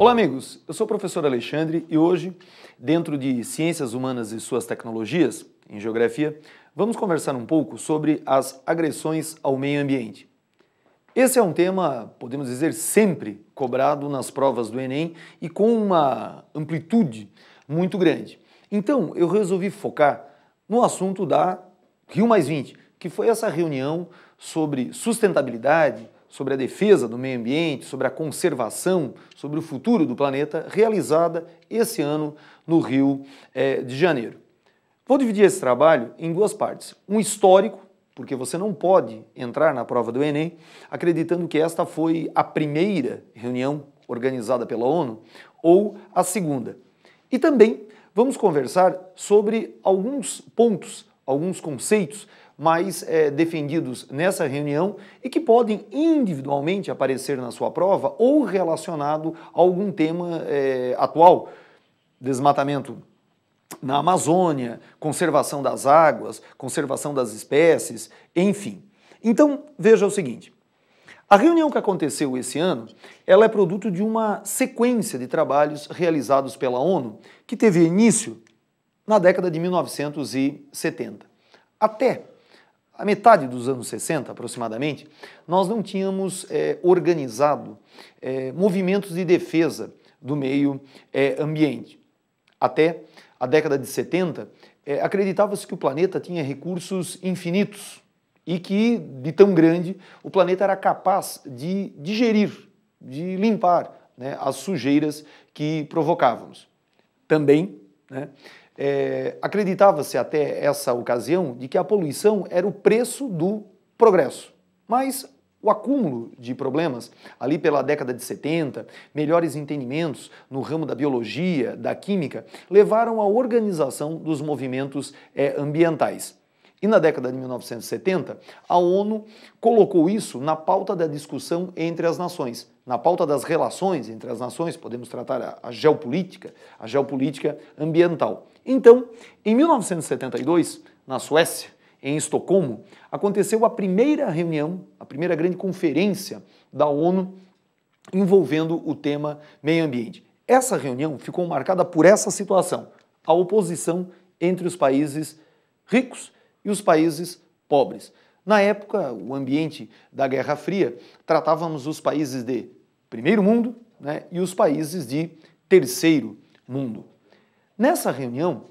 Olá amigos, eu sou o professor Alexandre e hoje, dentro de Ciências Humanas e Suas Tecnologias, em Geografia, vamos conversar um pouco sobre as agressões ao meio ambiente. Esse é um tema, podemos dizer, sempre cobrado nas provas do Enem e com uma amplitude muito grande. Então, eu resolvi focar no assunto da Rio+20, que foi essa reunião sobre sustentabilidade, sobre a defesa do meio ambiente, sobre a conservação, sobre o futuro do planeta, realizada esse ano no Rio de Janeiro. Vou dividir esse trabalho em duas partes. Um histórico, porque você não pode entrar na prova do Enem acreditando que esta foi a primeira reunião organizada pela ONU ou a segunda. E também vamos conversar sobre alguns pontos, alguns conceitos mais defendidos nessa reunião e que podem individualmente aparecer na sua prova ou relacionado a algum tema atual, desmatamento na Amazônia, conservação das águas, conservação das espécies, enfim. Então, veja o seguinte, a reunião que aconteceu esse ano, ela é produto de uma sequência de trabalhos realizados pela ONU, que teve início na década de 1970. Até a metade dos anos 60, aproximadamente, nós não tínhamos organizado movimentos de defesa do meio ambiente. Até a década de 70, acreditava-se que o planeta tinha recursos infinitos e que, de tão grande, o planeta era capaz de digerir, de limpar, né, as sujeiras que provocávamos. Também, né, acreditava-se até essa ocasião de que a poluição era o preço do progresso. Mas o acúmulo de problemas, ali pela década de 70, melhores entendimentos no ramo da biologia, da química, levaram à organização dos movimentos ambientais. E na década de 1970, a ONU colocou isso na pauta da discussão entre as nações. Na pauta das relações entre as nações, podemos tratar a geopolítica ambiental. Então, em 1972, na Suécia, em Estocolmo, aconteceu a primeira reunião, a primeira grande conferência da ONU envolvendo o tema meio ambiente. Essa reunião ficou marcada por essa situação, a oposição entre os países ricos e os países pobres. Na época, o ambiente da Guerra Fria, tratávamos os países de primeiro mundo, né, e os países de terceiro mundo. Nessa reunião,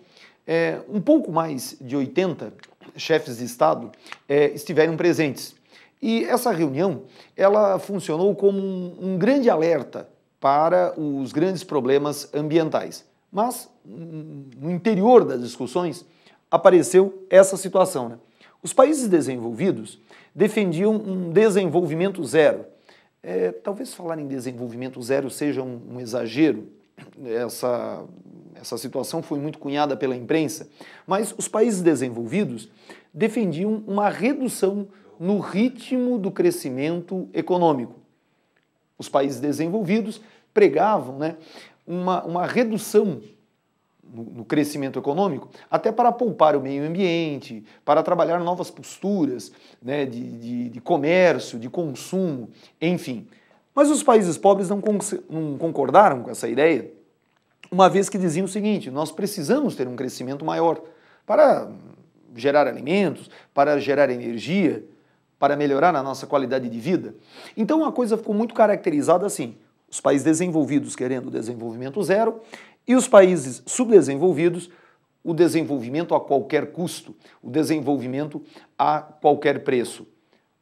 um pouco mais de 80 chefes de Estado estiveram presentes. E essa reunião, ela funcionou como um grande alerta para os grandes problemas ambientais. Mas, no interior das discussões, apareceu essa situação, né? Os países desenvolvidos defendiam um desenvolvimento zero. Talvez falar em desenvolvimento zero seja um exagero, essa situação foi muito cunhada pela imprensa, mas os países desenvolvidos defendiam uma redução no ritmo do crescimento econômico. Os países desenvolvidos pregavam, né, uma redução no crescimento econômico, até para poupar o meio ambiente, para trabalhar novas posturas, né, de comércio, de consumo, enfim. Mas os países pobres não concordaram com essa ideia, uma vez que diziam o seguinte, nós precisamos ter um crescimento maior para gerar alimentos, para gerar energia, para melhorar a nossa qualidade de vida. Então a coisa ficou muito caracterizada assim, os países desenvolvidos querendo desenvolvimento zero e os países subdesenvolvidos, o desenvolvimento a qualquer custo, o desenvolvimento a qualquer preço.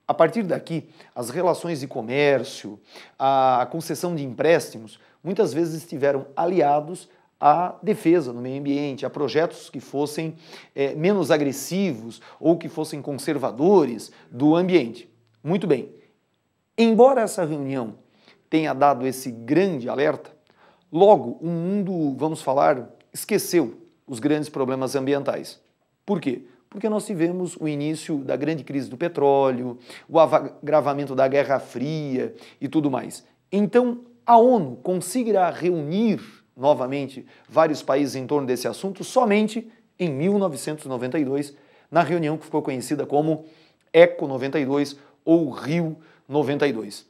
A partir daqui, as relações de comércio, a concessão de empréstimos, muitas vezes estiveram aliados à defesa do meio ambiente, a projetos que fossem menos agressivos ou que fossem conservadores do ambiente. Muito bem, embora essa reunião tenha dado esse grande alerta, logo o mundo, vamos falar, esqueceu os grandes problemas ambientais. Por quê? Porque nós tivemos o início da grande crise do petróleo, o agravamento da Guerra Fria e tudo mais. Então, a ONU conseguirá reunir novamente vários países em torno desse assunto somente em 1992, na reunião que ficou conhecida como ECO 92 ou Rio 92.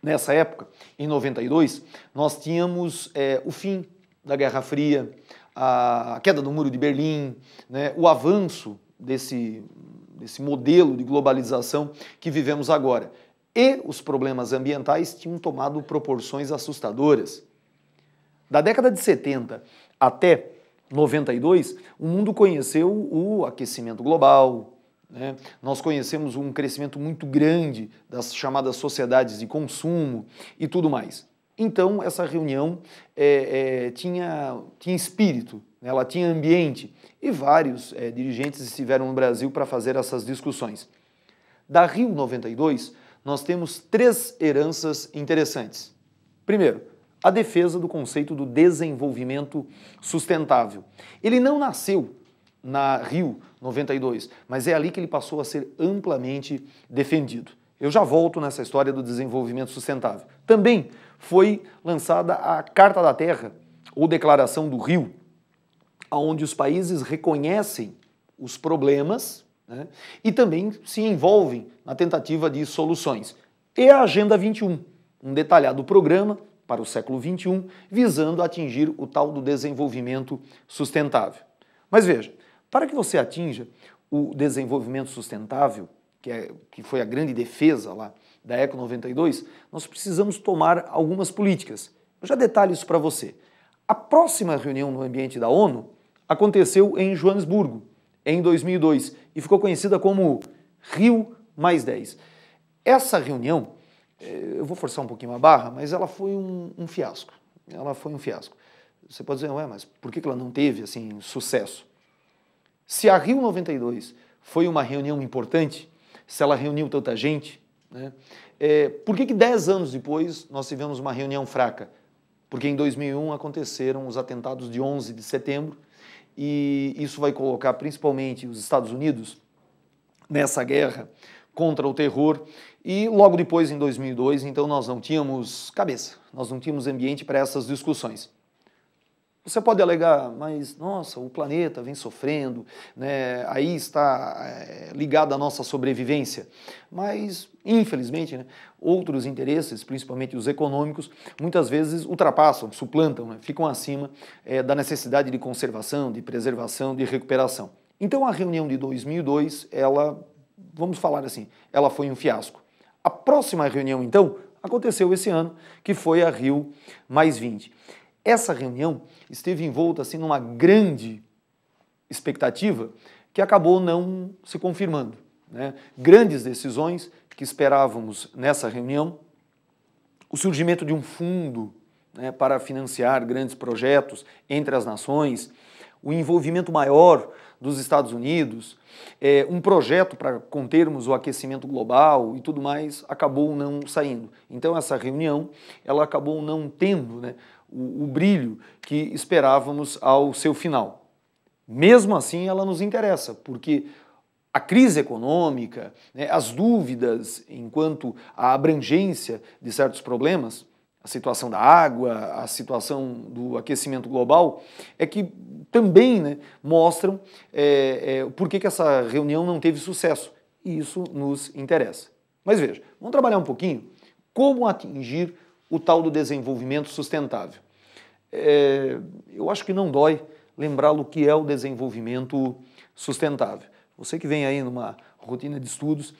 Nessa época, em 92, nós tínhamos o fim da Guerra Fria, a queda do Muro de Berlim, né, o avanço desse modelo de globalização que vivemos agora. E os problemas ambientais tinham tomado proporções assustadoras. Da década de 70 até 92, o mundo conheceu o aquecimento global, né? Nós conhecemos um crescimento muito grande das chamadas sociedades de consumo e tudo mais. Então, essa reunião tinha espírito, né? Ela tinha ambiente, e vários dirigentes estiveram no Brasil para fazer essas discussões. Da Rio 92, nós temos 3 heranças interessantes. Primeiro, a defesa do conceito do desenvolvimento sustentável. Ele não nasceu na Rio 92, mas é ali que ele passou a ser amplamente defendido. Eu já volto nessa história do desenvolvimento sustentável. Também foi lançada a Carta da Terra, ou Declaração do Rio, onde os países reconhecem os problemas, né, e também se envolvem na tentativa de soluções. E a Agenda 21, um detalhado programa para o século XXI, visando atingir o tal do desenvolvimento sustentável. Mas veja, para que você atinja o desenvolvimento sustentável, que foi a grande defesa lá da Eco 92, nós precisamos tomar algumas políticas. Eu já detalho isso para você. A próxima reunião no ambiente da ONU aconteceu em Joanesburgo, em 2002, e ficou conhecida como Rio+10. Essa reunião, eu vou forçar um pouquinho a barra, mas ela foi um fiasco. Ela foi um fiasco. Você pode dizer, ué, mas por que ela não teve assim, sucesso? Se a Rio 92 foi uma reunião importante, se ela reuniu tanta gente, né, por que 10 anos depois nós tivemos uma reunião fraca? Porque em 2001 aconteceram os atentados de 11 de setembro e isso vai colocar principalmente os Estados Unidos nessa guerra contra o terror e logo depois, em 2002, então nós não tínhamos cabeça, nós não tínhamos ambiente para essas discussões. Você pode alegar, mas, nossa, o planeta vem sofrendo, né, aí está ligado à nossa sobrevivência. Mas, infelizmente, né, outros interesses, principalmente os econômicos, muitas vezes ultrapassam, suplantam, né, ficam acima da necessidade de conservação, de preservação, de recuperação. Então, a reunião de 2002, ela, vamos falar assim, ela foi um fiasco. A próxima reunião, então, aconteceu esse ano, que foi a Rio+20. Essa reunião esteve envolta assim, numa grande expectativa que acabou não se confirmando, né? Grandes decisões que esperávamos nessa reunião, o surgimento de um fundo, né, para financiar grandes projetos entre as nações, o envolvimento maior dos Estados Unidos, um projeto para contermos o aquecimento global e tudo mais, acabou não saindo. Então essa reunião, ela acabou não tendo, né, o brilho que esperávamos ao seu final. Mesmo assim, ela nos interessa, porque a crise econômica, né, as dúvidas enquanto à abrangência de certos problemas, a situação da água, a situação do aquecimento global, é que também, né, mostram por que essa reunião não teve sucesso. E isso nos interessa. Mas veja, vamos trabalhar um pouquinho como atingir o tal do desenvolvimento sustentável. Eu acho que não dói lembrá-lo que é o desenvolvimento sustentável. Você que vem aí numa rotina de estudos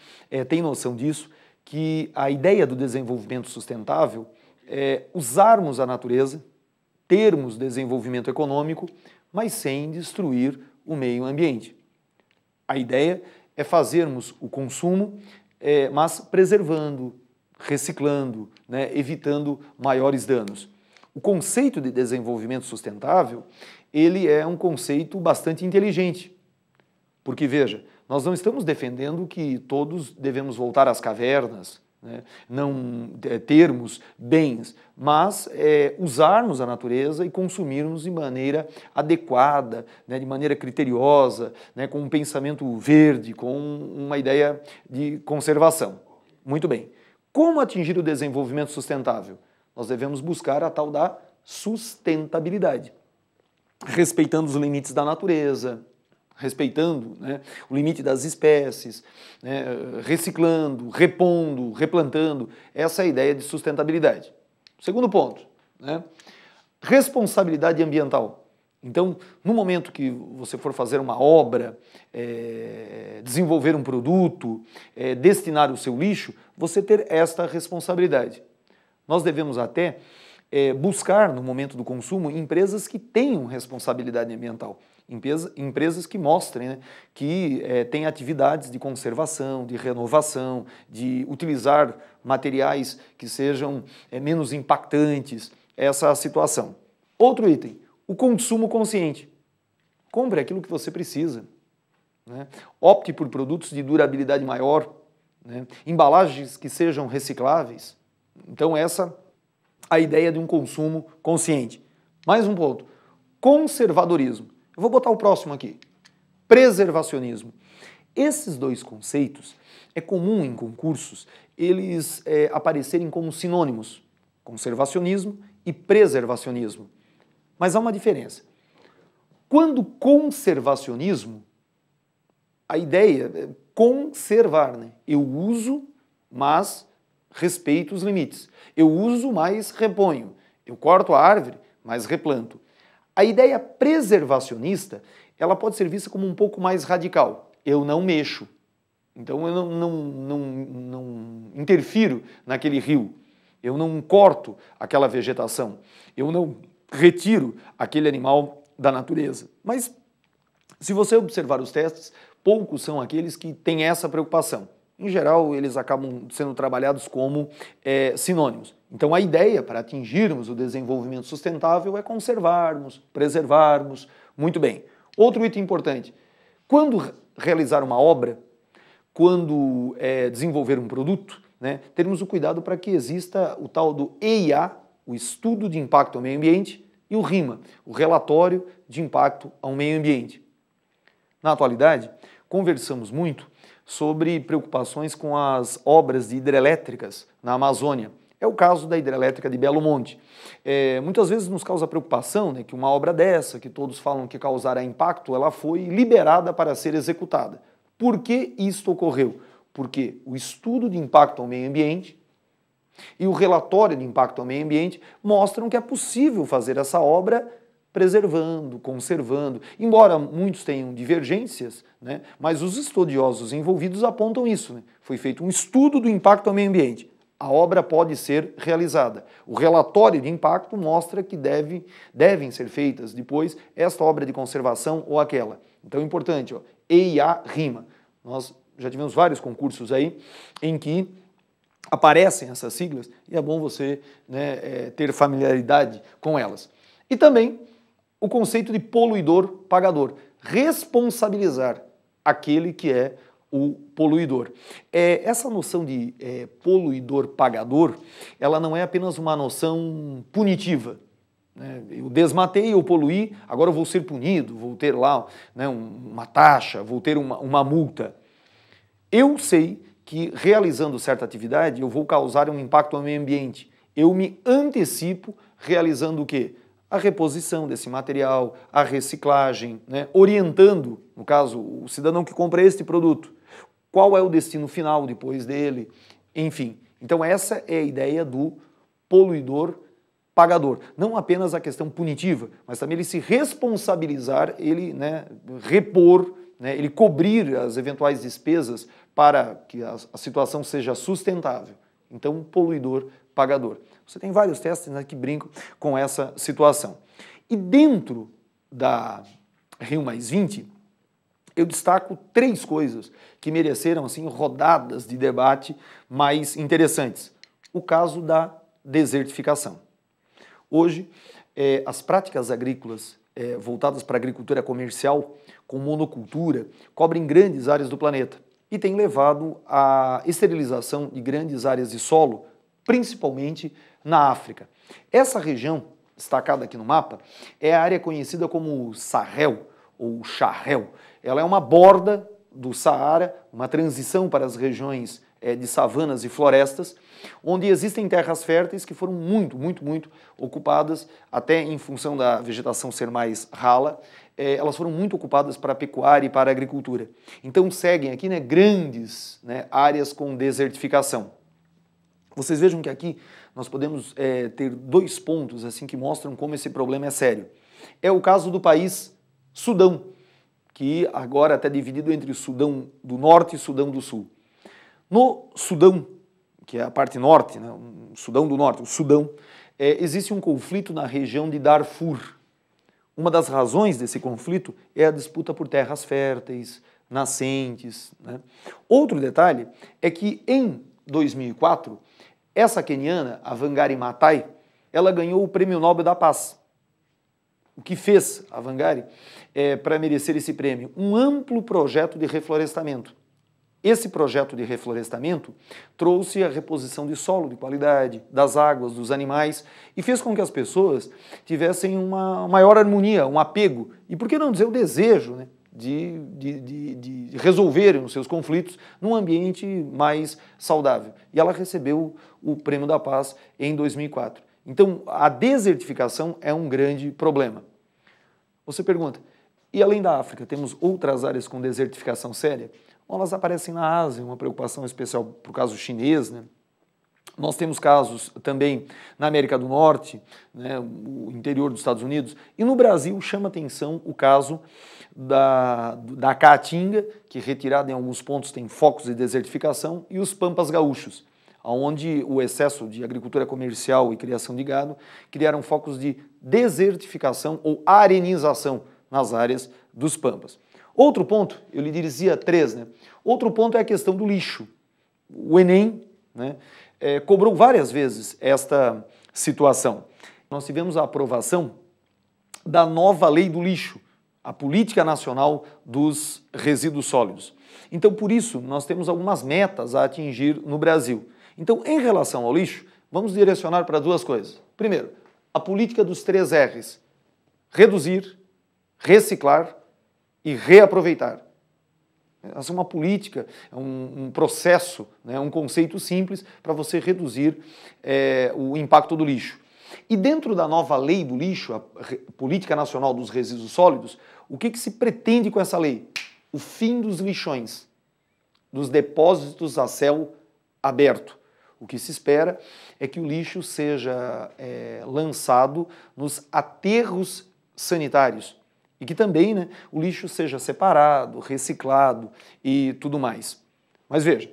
tem noção disso, que a ideia do desenvolvimento sustentável é usarmos a natureza, termos desenvolvimento econômico, mas sem destruir o meio ambiente. A ideia é fazermos o consumo, mas preservando, reciclando, né, evitando maiores danos. O conceito de desenvolvimento sustentável, ele é um conceito bastante inteligente, porque, veja, nós não estamos defendendo que todos devemos voltar às cavernas, né, não termos bens, mas usarmos a natureza e consumirmos de maneira adequada, né, de maneira criteriosa, né, com um pensamento verde, com uma ideia de conservação. Muito bem. Como atingir o desenvolvimento sustentável? Nós devemos buscar a tal da sustentabilidade, respeitando os limites da natureza, respeitando, né, o limite das espécies, né, reciclando, repondo, replantando. Essa é a ideia de sustentabilidade. Segundo ponto, né, responsabilidade ambiental. Então, no momento que você for fazer uma obra, desenvolver um produto, destinar o seu lixo, você ter esta responsabilidade. Nós devemos até buscar, no momento do consumo, empresas que tenham responsabilidade ambiental. Empresas que mostrem, né, que têm atividades de conservação, de renovação, de utilizar materiais que sejam menos impactantes, essa situação. Outro item, o consumo consciente. Compre aquilo que você precisa, né? Opte por produtos de durabilidade maior, né? Embalagens que sejam recicláveis. Então essa a ideia de um consumo consciente. Mais um ponto, conservadorismo. Eu vou botar o próximo aqui, preservacionismo. Esses dois conceitos é comum em concursos eles aparecerem como sinônimos, conservacionismo e preservacionismo. Mas há uma diferença. Quando conservacionismo, a ideia é conservar, né? Eu uso, mas respeito os limites. Eu uso, mas reponho. Eu corto a árvore, mas replanto. A ideia preservacionista, ela pode ser vista como um pouco mais radical. Eu não mexo. Então eu não interfiro naquele rio. Eu não corto aquela vegetação. Eu não retiro aquele animal da natureza. Mas, se você observar os testes, poucos são aqueles que têm essa preocupação. Em geral, eles acabam sendo trabalhados como sinônimos. Então, a ideia para atingirmos o desenvolvimento sustentável é conservarmos, preservarmos. Muito bem. Outro item importante. Quando realizar uma obra, quando desenvolver um produto, né, termos o cuidado para que exista o tal do EIA, o Estudo de Impacto ao Meio Ambiente, e o RIMA, o Relatório de Impacto ao Meio Ambiente. Na atualidade, conversamos muito sobre preocupações com as obras de hidrelétricas na Amazônia. É o caso da hidrelétrica de Belo Monte. Muitas vezes nos causa preocupação, né, que uma obra dessa, que todos falam que causará impacto, ela foi liberada para ser executada. Por que isto ocorreu? Porque o estudo de impacto ao meio ambiente e o relatório de impacto ao meio ambiente mostram que é possível fazer essa obra preservando, conservando, embora muitos tenham divergências, né, mas os estudiosos envolvidos apontam isso, né? Foi feito um estudo do impacto ao meio ambiente. A obra pode ser realizada. O relatório de impacto mostra que devem ser feitas depois esta obra de conservação ou aquela. Então é importante, ó, EIA-RIMA. Nós já tivemos vários concursos aí em que aparecem essas siglas e é bom você, né, ter familiaridade com elas. E também o conceito de poluidor-pagador. Responsabilizar aquele que é o poluidor. Essa noção de poluidor-pagador, ela não é apenas uma noção punitiva. Né? Eu desmatei, eu poluí, agora eu vou ser punido, vou ter lá, né, uma taxa, vou ter uma multa. Eu sei que realizando certa atividade eu vou causar um impacto ao meio ambiente. Eu me antecipo realizando o quê? A reposição desse material, a reciclagem, né? Orientando, no caso, o cidadão que compra este produto, qual é o destino final depois dele, enfim. Então essa é a ideia do poluidor-pagador. Não apenas a questão punitiva, mas também ele se responsabilizar, ele, né, repor, né, ele cobrir as eventuais despesas para que a situação seja sustentável. Então, poluidor-pagador. Você tem vários testes, né, que brincam com essa situação. E dentro da Rio+20, eu destaco 3 coisas que mereceram assim, rodadas de debate mais interessantes. O caso da desertificação. Hoje, as práticas agrícolas voltadas para a agricultura comercial, com monocultura, cobrem grandes áreas do planeta e têm levado à esterilização de grandes áreas de solo, principalmente na África. Essa região, destacada aqui no mapa, é a área conhecida como Sahel, ou Sahel. Ela é uma borda do Saara, uma transição para as regiões de savanas e florestas, onde existem terras férteis que foram muito ocupadas, até em função da vegetação ser mais rala, elas foram muito ocupadas para a pecuária e para a agricultura. Então seguem aqui, né, grandes, né, áreas com desertificação. Vocês vejam que aqui nós podemos ter dois pontos assim que mostram como esse problema é sério. É o caso do país Sudão, que agora está dividido entre o Sudão do Norte e Sudão do Sul. No Sudão, que é a parte norte, né, o Sudão do Norte, o Sudão, existe um conflito na região de Darfur. Uma das razões desse conflito é a disputa por terras férteis, nascentes, né? Outro detalhe é que em 2004, essa queniana, a Wangari Maathai, ela ganhou o Prêmio Nobel da Paz. O que fez a Wangari para merecer esse prêmio? Um amplo projeto de reflorestamento. Esse projeto de reflorestamento trouxe a reposição de solo de qualidade, das águas, dos animais e fez com que as pessoas tivessem uma maior harmonia, um apego e, por que não dizer, o desejo, né, de resolverem os seus conflitos num ambiente mais saudável. E ela recebeu o Prêmio da Paz em 2004. Então, a desertificação é um grande problema. Você pergunta, e além da África, temos outras áreas com desertificação séria? Elas aparecem na Ásia, uma preocupação especial para o caso chinês, né? Nós temos casos também na América do Norte, né, o interior dos Estados Unidos, e no Brasil chama atenção o caso da Caatinga, que retirada em alguns pontos tem focos de desertificação, e os Pampas Gaúchos, onde o excesso de agricultura comercial e criação de gado criaram focos de desertificação ou arenização nas áreas dos Pampas. Outro ponto, eu lhe dizia três, né? Outro ponto é a questão do lixo. O Enem, né, cobrou várias vezes esta situação. Nós tivemos a aprovação da nova lei do lixo, a Política Nacional dos Resíduos Sólidos. Então, por isso, nós temos algumas metas a atingir no Brasil. Então, em relação ao lixo, vamos direcionar para duas coisas. Primeiro, a política dos 3 R's. Reduzir, reciclar e reaproveitar. Essa é uma política, é um processo, né, um conceito simples para você reduzir o impacto do lixo. E dentro da nova lei do lixo, a Política Nacional dos Resíduos Sólidos, o que se pretende com essa lei? O fim dos lixões, dos depósitos a céu aberto. O que se espera é que o lixo seja lançado nos aterros sanitários e que também, né, o lixo seja separado, reciclado e tudo mais. Mas veja,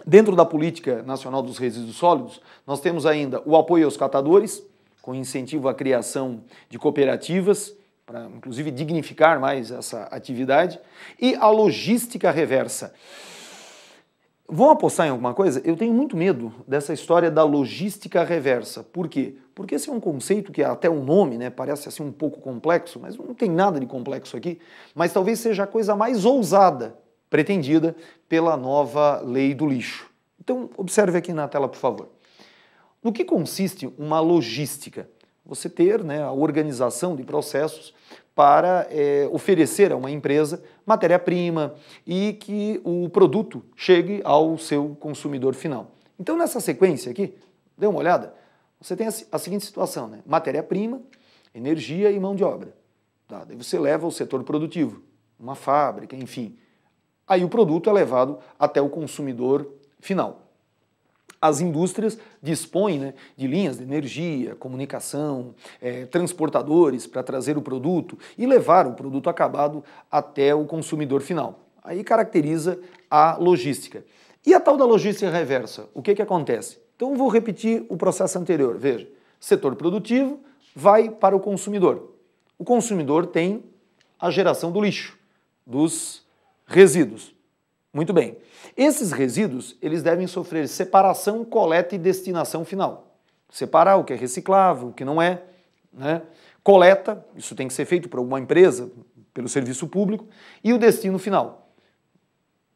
dentro da Política Nacional dos Resíduos Sólidos, nós temos ainda o apoio aos catadores, com incentivo à criação de cooperativas, para inclusive dignificar mais essa atividade, e a logística reversa. Vão apostar em alguma coisa? Eu tenho muito medo dessa história da logística reversa. Por quê? Porque esse é um conceito que até o nome, né, parece assim um pouco complexo, mas não tem nada de complexo aqui, mas talvez seja a coisa mais ousada pretendida pela nova lei do lixo. Então, observe aqui na tela, por favor. No que consiste uma logística? Você ter, né, a organização de processos para oferecer a uma empresa matéria-prima e que o produto chegue ao seu consumidor final. Então, nessa sequência aqui, dê uma olhada, você tem a seguinte situação, né? Matéria-prima, energia e mão de obra. Tá? Daí você leva ao setor produtivo, uma fábrica, enfim. Aí o produto é levado até o consumidor final. As indústrias dispõem, né, de linhas de energia, comunicação, transportadores para trazer o produto e levar o produto acabado até o consumidor final. Aí caracteriza a logística. E a tal da logística reversa? O que acontece? Então eu vou repetir o processo anterior. Veja, setor produtivo vai para o consumidor. O consumidor tem a geração do lixo, dos resíduos. Muito bem. Esses resíduos, eles devem sofrer separação, coleta e destinação final. Separar o que é reciclável, o que não é, né? Coleta, isso tem que ser feito por alguma empresa, pelo serviço público, e o destino final.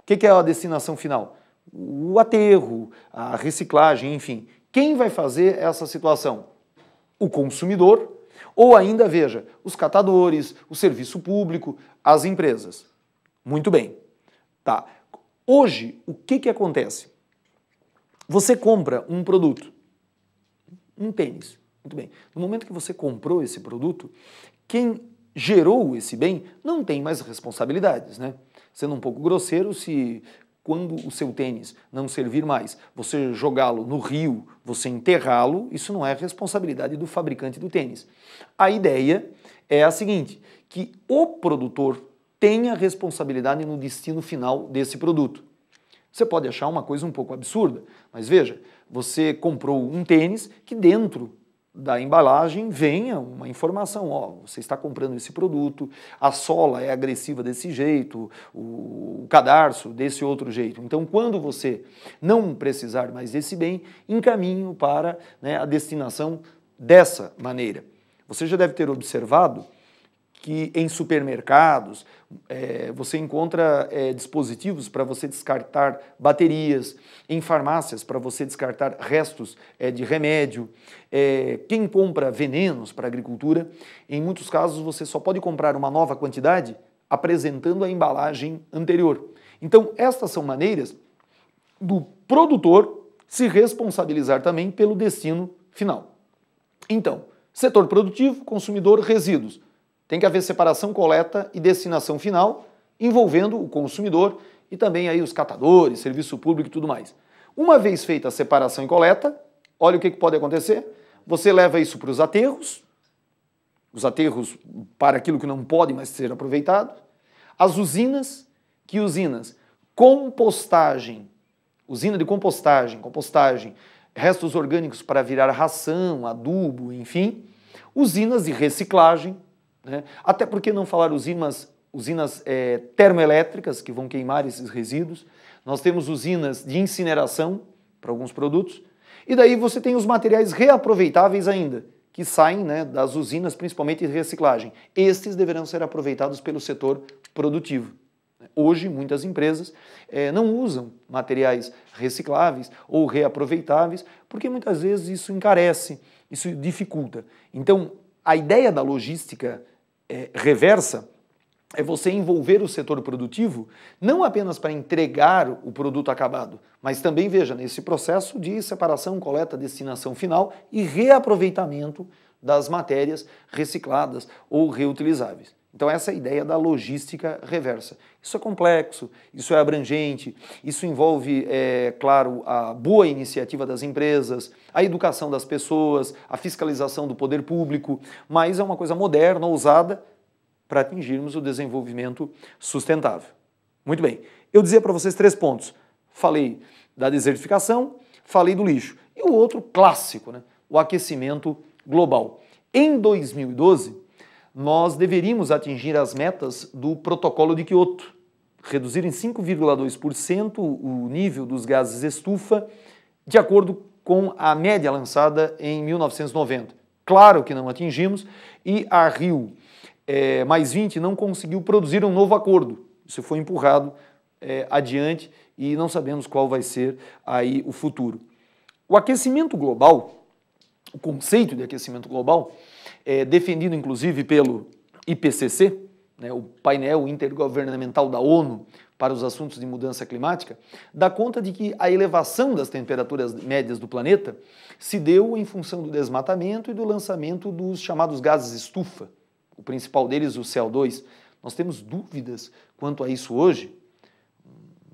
O que é a destinação final? O aterro, a reciclagem, enfim. Quem vai fazer essa situação? O consumidor, ou ainda, veja, os catadores, o serviço público, as empresas. Muito bem. Tá. Hoje, o que acontece? Você compra um produto, um tênis, muito bem. No momento que você comprou esse produto, quem gerou esse bem não tem mais responsabilidades, né? Sendo um pouco grosseiro, se quando o seu tênis não servir mais, você jogá-lo no rio, você enterrá-lo, isso não é responsabilidade do fabricante do tênis. A ideia é a seguinte, que o produtor tenha responsabilidade no destino final desse produto. Você pode achar uma coisa um pouco absurda, mas veja, você comprou um tênis que dentro da embalagem venha uma informação, ó, você está comprando esse produto, a sola é agressiva desse jeito, o cadarço desse outro jeito. Então, quando você não precisar mais desse bem, encaminhe-o para, né, a destinação dessa maneira. Você já deve ter observado que em supermercados você encontra dispositivos para você descartar baterias, em farmácias para você descartar restos de remédio. Quem compra venenos para a agricultura, em muitos casos você só pode comprar uma nova quantidade apresentando a embalagem anterior. Então, estas são maneiras do produtor se responsabilizar também pelo destino final. Então, setor produtivo, consumidor, resíduos. Tem que haver separação, coleta e destinação final, envolvendo o consumidor e também aí os catadores, serviço público e tudo mais. Uma vez feita a separação e coleta, olha o que pode acontecer. Você leva isso para os aterros para aquilo que não pode mais ser aproveitado. As usinas, que usinas? Compostagem, usina de compostagem, restos orgânicos para virar ração, adubo, enfim. Usinas de reciclagem, né? Até porque não falar usinas termoelétricas que vão queimar esses resíduos. Nós temos usinas de incineração para alguns produtos. E daí você tem os materiais reaproveitáveis ainda, que saem, né, das usinas, principalmente de reciclagem. Estes deverão ser aproveitados pelo setor produtivo. Hoje, muitas empresas não usam materiais recicláveis ou reaproveitáveis, porque muitas vezes isso encarece, isso dificulta. Então, a ideia da logística reversa é você envolver o setor produtivo não apenas para entregar o produto acabado, mas também, veja, nesse processo de separação, coleta, destinação final e reaproveitamento das matérias recicladas ou reutilizáveis. Então essa é a ideia da logística reversa. Isso é complexo, isso é abrangente, isso envolve, claro, a boa iniciativa das empresas, a educação das pessoas, a fiscalização do poder público, mas é uma coisa moderna, ousada, para atingirmos o desenvolvimento sustentável. Muito bem, eu dizia para vocês 3 pontos. Falei da desertificação, falei do lixo. E o outro clássico, né? O aquecimento global. Em 2012, nós deveríamos atingir as metas do Protocolo de Kyoto, reduzir em 5,2% o nível dos gases estufa, de acordo com a média lançada em 1990. Claro que não atingimos, e a Rio+20 não conseguiu produzir um novo acordo. Isso foi empurrado adiante e não sabemos qual vai ser aí o futuro. O aquecimento global, o conceito de aquecimento global, defendido inclusive pelo IPCC, né, o painel intergovernamental da ONU para os assuntos de mudança climática, dá conta de que a elevação das temperaturas médias do planeta se deu em função do desmatamento e do lançamento dos chamados gases estufa, o principal deles, o CO2. Nós temos dúvidas quanto a isso hoje.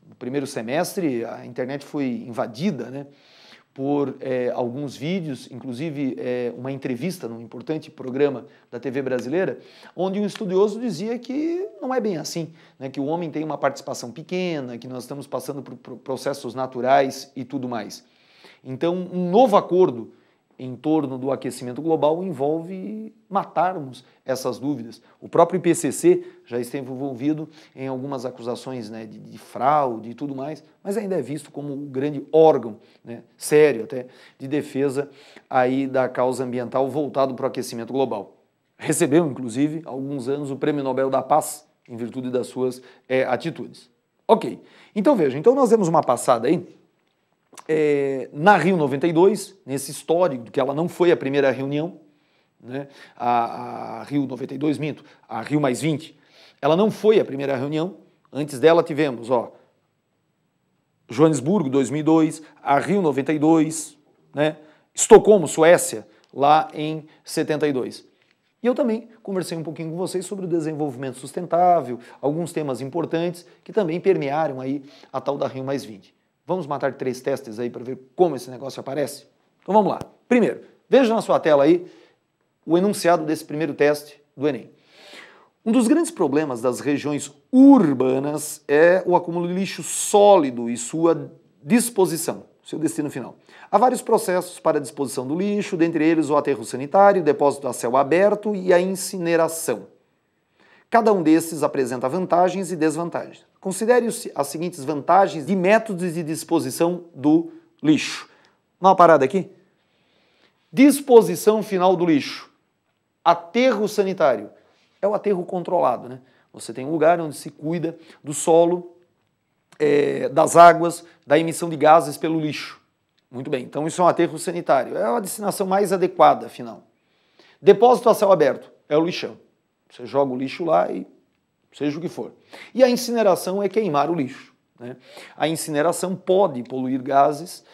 No primeiro semestre, a internet foi invadida, né, por alguns vídeos, inclusive uma entrevista num importante programa da TV brasileira, onde um estudioso dizia que não é bem assim, né, que o homem tem uma participação pequena, que nós estamos passando por processos naturais e tudo mais. Então, um novo acordo em torno do aquecimento global envolve matarmos essas dúvidas. O próprio IPCC já esteve envolvido em algumas acusações, né, de fraude e tudo mais, mas ainda é visto como um grande órgão, né, sério até, de defesa aí da causa ambiental voltado para o aquecimento global. Recebeu, inclusive, há alguns anos o Prêmio Nobel da Paz em virtude das suas atitudes. Ok, então veja, então nós demos uma passada aí na Rio 92, nesse histórico, que ela não foi a primeira reunião, né? A Rio 92, minto, a Rio+20, ela não foi a primeira reunião. Antes dela tivemos, Joanesburgo 2002, a Rio 92, né? Estocolmo, Suécia, lá em 72. E eu também conversei um pouquinho com vocês sobre o desenvolvimento sustentável, alguns temas importantes que também permearam aí a tal da Rio+20. Vamos matar 3 testes aí para ver como esse negócio aparece? Então vamos lá. Primeiro, veja na sua tela aí o enunciado desse primeiro teste do Enem. Um dos grandes problemas das regiões urbanas é o acúmulo de lixo sólido e sua disposição, seu destino final. Há vários processos para a disposição do lixo, dentre eles o aterro sanitário, o depósito a céu aberto e a incineração. Cada um desses apresenta vantagens e desvantagens. Considere as seguintes vantagens de métodos de disposição do lixo. Dá uma parada aqui. Disposição final do lixo. Aterro sanitário. É o aterro controlado, né? Você tem um lugar onde se cuida do solo, das águas, da emissão de gases pelo lixo. Muito bem, então isso é um aterro sanitário. É a destinação mais adequada, afinal. Depósito a céu aberto. É o lixão. Você joga o lixo lá e seja o que for. E a incineração é queimar o lixo, né? A incineração pode poluir gases,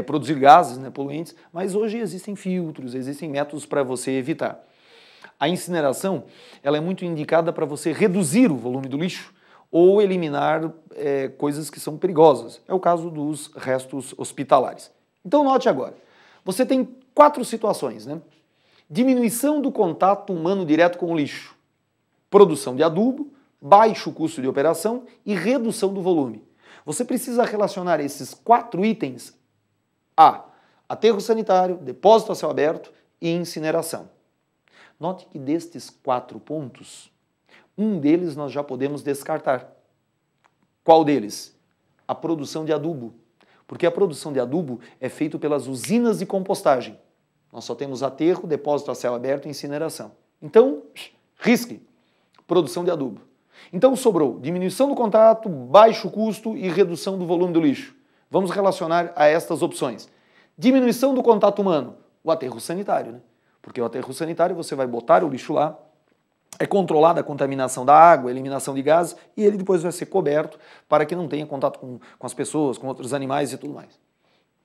produzir gases, né, poluentes, mas hoje existem filtros, existem métodos para você evitar. A incineração ela é muito indicada para você reduzir o volume do lixo ou eliminar coisas que são perigosas. É o caso dos restos hospitalares. Então note agora, você tem 4 situações, né? Diminuição do contato humano direto com o lixo, produção de adubo, baixo custo de operação e redução do volume. Você precisa relacionar esses 4 itens a aterro sanitário, depósito a céu aberto e incineração. Note que destes 4 pontos, um deles nós já podemos descartar. Qual deles? A produção de adubo. Porque a produção de adubo é feita pelas usinas de compostagem. Nós só temos aterro, depósito a céu aberto e incineração. Então, risque. Produção de adubo. Então sobrou diminuição do contato, baixo custo e redução do volume do lixo. Vamos relacionar a estas opções. Diminuição do contato humano, o aterro sanitário, né? Porque o aterro sanitário você vai botar o lixo lá, é controlada a contaminação da água, a eliminação de gases, e ele depois vai ser coberto para que não tenha contato com as pessoas, com outros animais e tudo mais.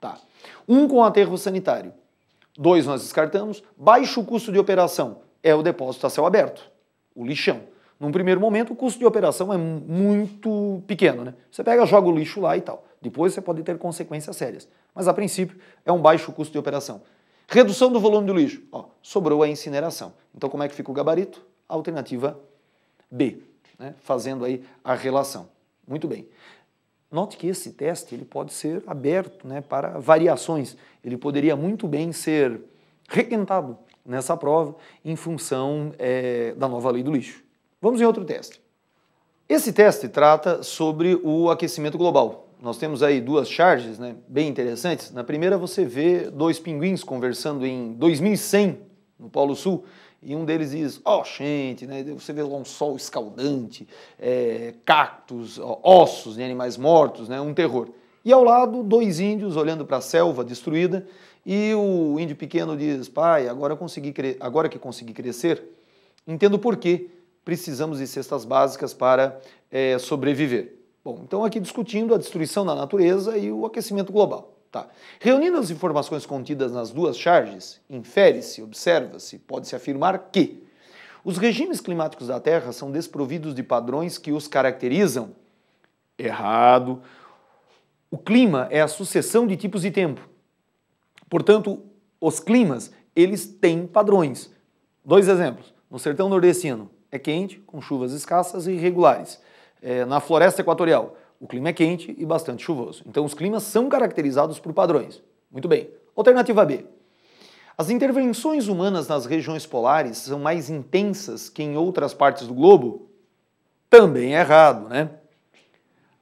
Tá. 1 com aterro sanitário. 2 nós descartamos. Baixo custo de operação é o depósito a céu aberto, o lixão. Num primeiro momento, o custo de operação é muito pequeno, né? Você pega, joga o lixo lá e tal. Depois você pode ter consequências sérias. Mas, a princípio, é um baixo custo de operação. Redução do volume do lixo. Ó, sobrou a incineração. Então, como é que fica o gabarito? Alternativa B, né? Fazendo aí a relação. Muito bem. Note que esse teste ele pode ser aberto, né, para variações. Ele poderia muito bem ser requentado nessa prova em função da nova lei do lixo. Vamos em outro teste. Esse teste trata sobre o aquecimento global. Nós temos aí 2 charges, né, bem interessantes. Na primeira você vê 2 pinguins conversando em 2100 no Polo Sul. E um deles diz, gente, né? Você vê lá um sol escaldante, cactos, ossos de animais mortos, né? Um terror. E ao lado, 2 índios olhando para a selva destruída e o índio pequeno diz, pai, agora que consegui crescer, entendo por que precisamos de cestas básicas para sobreviver. Bom, então aqui discutindo a destruição da natureza e o aquecimento global. Tá. Reunindo as informações contidas nas 2 charges, infere-se, observa-se, pode-se afirmar que os regimes climáticos da Terra são desprovidos de padrões que os caracterizam. Errado. O clima é a sucessão de tipos de tempo. Portanto, os climas, eles têm padrões. 2 exemplos. No sertão nordestino é quente, com chuvas escassas e irregulares. Na floresta equatorial, o clima é quente e bastante chuvoso. Então, os climas são caracterizados por padrões. Muito bem. Alternativa B. As intervenções humanas nas regiões polares são mais intensas que em outras partes do globo? Também é errado, né?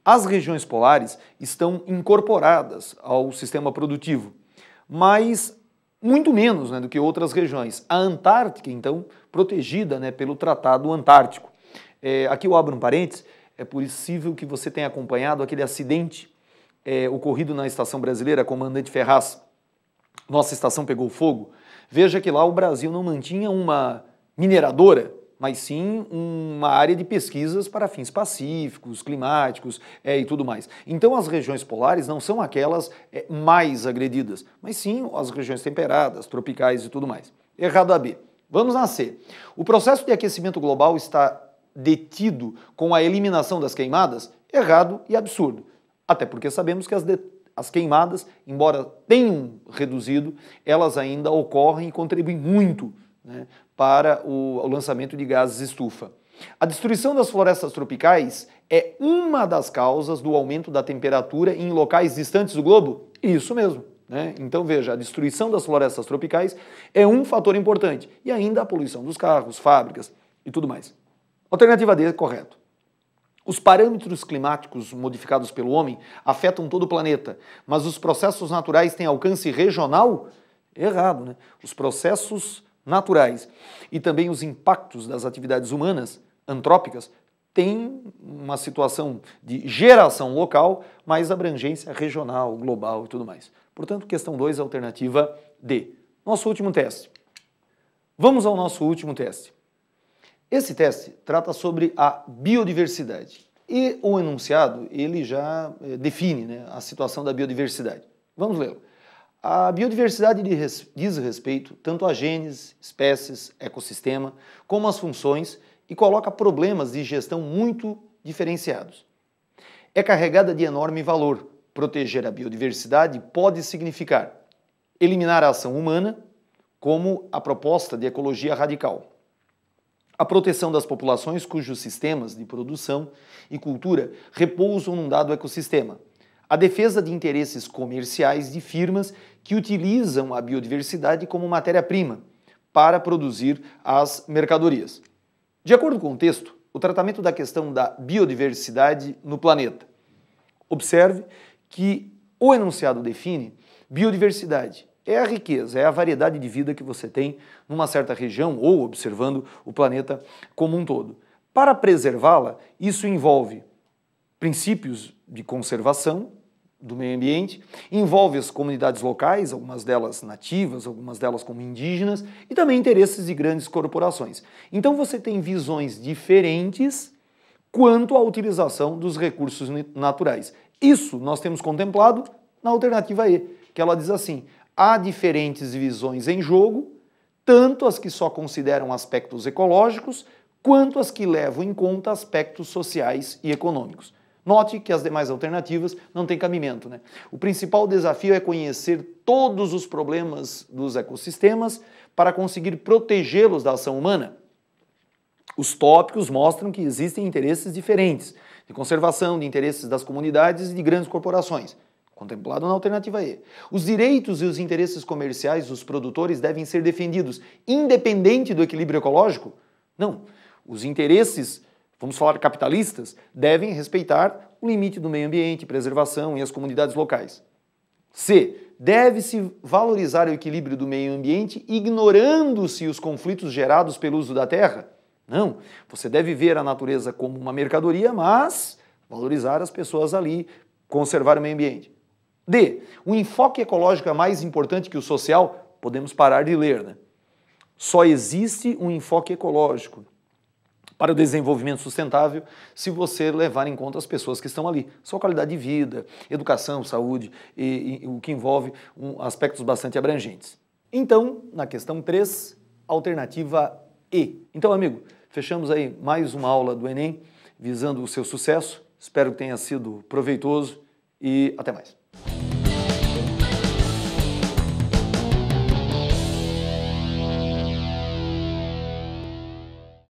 As regiões polares estão incorporadas ao sistema produtivo, mas muito menos, né, do que outras regiões. A Antártica, então, protegida, né, pelo Tratado Antártico. Aqui eu abro um parênteses. É possível que você tenha acompanhado aquele acidente ocorrido na estação brasileira, Comandante Ferraz. Nossa estação pegou fogo. Veja que lá o Brasil não mantinha uma mineradora, mas sim uma área de pesquisas para fins pacíficos, climáticos e tudo mais. Então as regiões polares não são aquelas mais agredidas, mas sim as regiões temperadas, tropicais e tudo mais. Errado a B. Vamos na C. O processo de aquecimento global está detido com a eliminação das queimadas? Errado e absurdo. Até porque sabemos que as queimadas, embora tenham reduzido, elas ainda ocorrem e contribuem muito, né, para o lançamento de gases estufa. A destruição das florestas tropicais é uma das causas do aumento da temperatura em locais distantes do globo? Isso mesmo. Né? Então veja, a destruição das florestas tropicais é um fator importante. E ainda a poluição dos carros, fábricas e tudo mais. Alternativa D, correto. Os parâmetros climáticos modificados pelo homem afetam todo o planeta, mas os processos naturais têm alcance regional? Errado, né? Os processos naturais e também os impactos das atividades humanas, antrópicas, têm uma situação de geração local, mas abrangência regional, global e tudo mais. Portanto, questão 2, alternativa D. Nosso último teste. Vamos ao nosso último teste. Esse teste trata sobre a biodiversidade. E o enunciado, ele já define, né, a situação da biodiversidade. Vamos lê-lo. A biodiversidade diz respeito tanto a genes, espécies, ecossistema, como às funções e coloca problemas de gestão muito diferenciados. É carregada de enorme valor. Proteger a biodiversidade pode significar eliminar a ação humana, como a proposta de ecologia radical. A proteção das populações cujos sistemas de produção e cultura repousam num dado ecossistema. A defesa de interesses comerciais de firmas que utilizam a biodiversidade como matéria-prima para produzir as mercadorias. De acordo com o texto, o tratamento da questão da biodiversidade no planeta. Observe que o enunciado define biodiversidade. É a riqueza, é a variedade de vida que você tem numa certa região ou observando o planeta como um todo. Para preservá-la, isso envolve princípios de conservação do meio ambiente, envolve as comunidades locais, algumas delas nativas, algumas delas como indígenas, e também interesses de grandes corporações. Então você tem visões diferentes quanto à utilização dos recursos naturais. Isso nós temos contemplado na alternativa E, que ela diz assim: há diferentes visões em jogo, tanto as que só consideram aspectos ecológicos, quanto as que levam em conta aspectos sociais e econômicos. Note que as demais alternativas não têm cabimento, né? O principal desafio é conhecer todos os problemas dos ecossistemas para conseguir protegê-los da ação humana. Os tópicos mostram que existem interesses diferentes, de conservação, de interesses das comunidades e de grandes corporações. Contemplado na alternativa E. Os direitos e os interesses comerciais dos produtores devem ser defendidos, independente do equilíbrio ecológico? Não. Os interesses, vamos falar capitalistas, devem respeitar o limite do meio ambiente, preservação e as comunidades locais. C. Deve-se valorizar o equilíbrio do meio ambiente, ignorando-se os conflitos gerados pelo uso da terra? Não. Você deve ver a natureza como uma mercadoria, mas valorizar as pessoas ali, conservar o meio ambiente. D. O enfoque ecológico é mais importante que o social? Podemos parar de ler, né? Só existe um enfoque ecológico para o desenvolvimento sustentável se você levar em conta as pessoas que estão ali. Sua qualidade de vida, educação, saúde, e o que envolve aspectos bastante abrangentes. Então, na questão 3, alternativa E. Então, amigo, fechamos aí mais uma aula do Enem, visando o seu sucesso. Espero que tenha sido proveitoso e até mais.